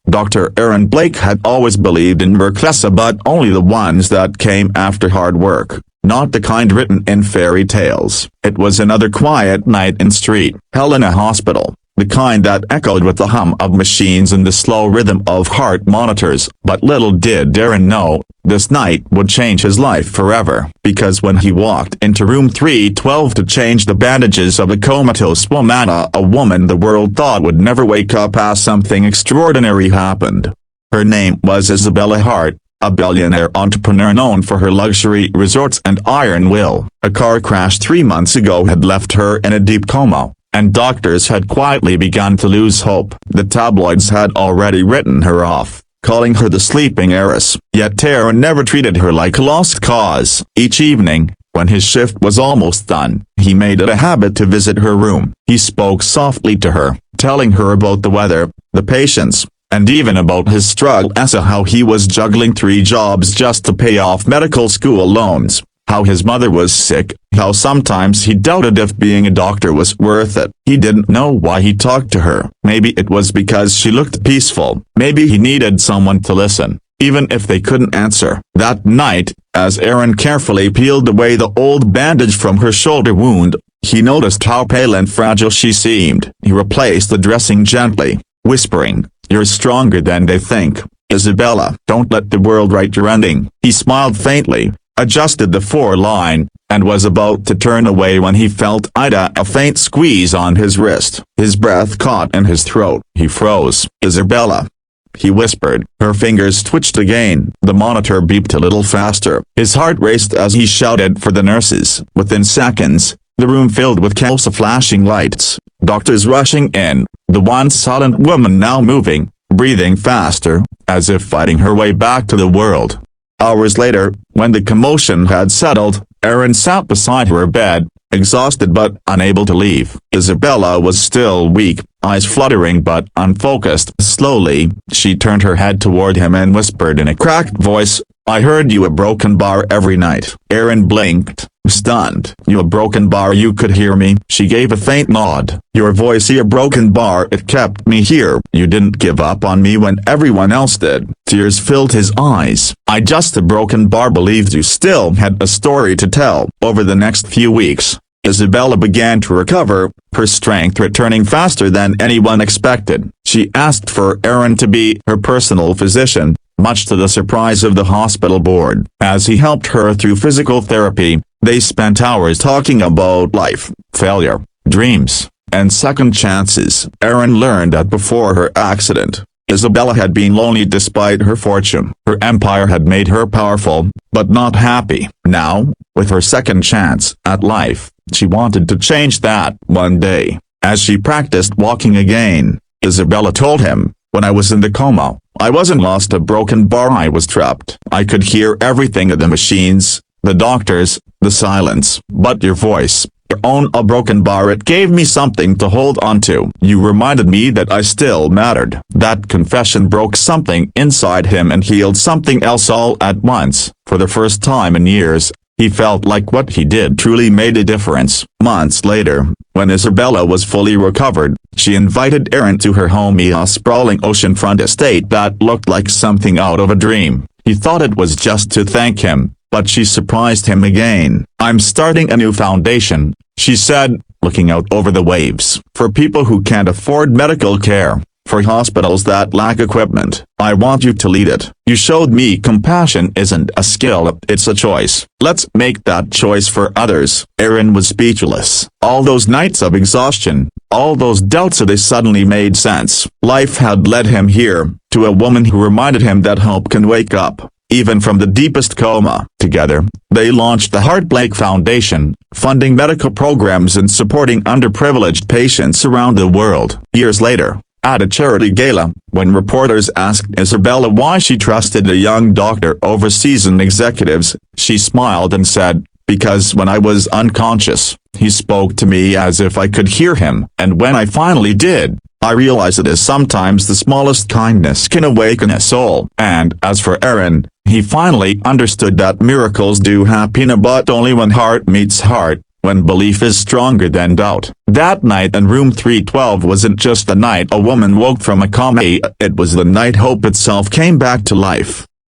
Dr. Aaron Blake had always believed in miracles, but only the ones that came after hard work, not the kind written in fairy tales. It was another quiet night in St. Helena Hospital, the kind that echoed with the hum of machines and the slow rhythm of heart monitors. But little did Aaron know, this night would change his life forever, because when he walked into room 312 to change the bandages of a comatose woman, a woman the world thought would never wake up, as something extraordinary happened. Her name was Isabella Hart, a billionaire entrepreneur known for her luxury resorts and iron will. A car crash 3 months ago had left her in a deep coma, and doctors had quietly begun to lose hope. The tabloids had already written her off, calling her the sleeping heiress. Yet Aaron never treated her like a lost cause. Each evening, when his shift was almost done, he made it a habit to visit her room. He spoke softly to her, telling her about the weather, the patients, and even about his struggle as to how he was juggling 3 jobs just to pay off medical school loans, how his mother was sick, how sometimes he doubted if being a doctor was worth it. He didn't know why he talked to her. Maybe it was because she looked peaceful. Maybe he needed someone to listen, even if they couldn't answer. That night, as Aaron carefully peeled away the old bandage from her shoulder wound, he noticed how pale and fragile she seemed. He replaced the dressing gently, whispering, "You're stronger than they think, Isabella. Don't let the world write your ending." He smiled faintly, adjusted the 4-line, and was about to turn away when he felt a faint squeeze on his wrist. His breath caught in his throat. He froze. "Isabella," he whispered. Her fingers twitched again. The monitor beeped a little faster. His heart raced as he shouted for the nurses. Within seconds, the room filled with countless flashing lights, doctors rushing in, the once silent woman now moving, breathing faster, as if fighting her way back to the world. Hours later, when the commotion had settled, Aaron sat beside her bed, exhausted but unable to leave. Isabella was still weak, eyes fluttering but unfocused. Slowly, she turned her head toward him and whispered in a cracked voice, "I heard you a broken bar every night." Aaron blinked, stunned. "You a broken bar? You could hear me?" She gave a faint nod. "Your voice, a broken bar, it kept me here. You didn't give up on me when everyone else did." Tears filled his eyes. "I just a broken bar believed you still had a story to tell." Over the next few weeks, Isabella began to recover, her strength returning faster than anyone expected. She asked for Aaron to be her personal physician, much to the surprise of the hospital board. As he helped her through physical therapy, they spent hours talking about life, failure, dreams, and second chances. Aaron learned that before her accident, Isabella had been lonely despite her fortune. Her empire had made her powerful, but not happy. Now, with her second chance at life, she wanted to change that. One day, as she practiced walking again, Isabella told him, "When I was in the coma, I wasn't lost a broken bar, I was trapped. I could hear everything, the machines, the doctors, the silence. But your voice, your own a broken bar, it gave me something to hold on to. You reminded me that I still mattered." That confession broke something inside him and healed something else all at once. For the first time in years, he felt like what he did truly made a difference. Months later, when Isabella was fully recovered, she invited Aaron to her home, a sprawling oceanfront estate that looked like something out of a dream. He thought it was just to thank him, but she surprised him again. "I'm starting a new foundation," she said, looking out over the waves. "For people who can't afford medical care, for hospitals that lack equipment. I want you to lead it. You showed me compassion isn't a skill, it's a choice. Let's make that choice for others." Aaron was speechless. All those nights of exhaustion, all those doubts, they suddenly made sense. Life had led him here, to a woman who reminded him that hope can wake up, even from the deepest coma. Together, they launched the Heart Blake Foundation, funding medical programs and supporting underprivileged patients around the world. Years later, at a charity gala, when reporters asked Isabella why she trusted a young doctor over seasoned executives, she smiled and said, "Because when I was unconscious, he spoke to me as if I could hear him. And when I finally did, I realized that sometimes the smallest kindness can awaken a soul." And as for Aaron, he finally understood that miracles do happen, but only when heart meets heart. when belief is stronger than doubt. That night in room 312 wasn't just the night a woman woke from a coma, it was the night hope itself came back to life.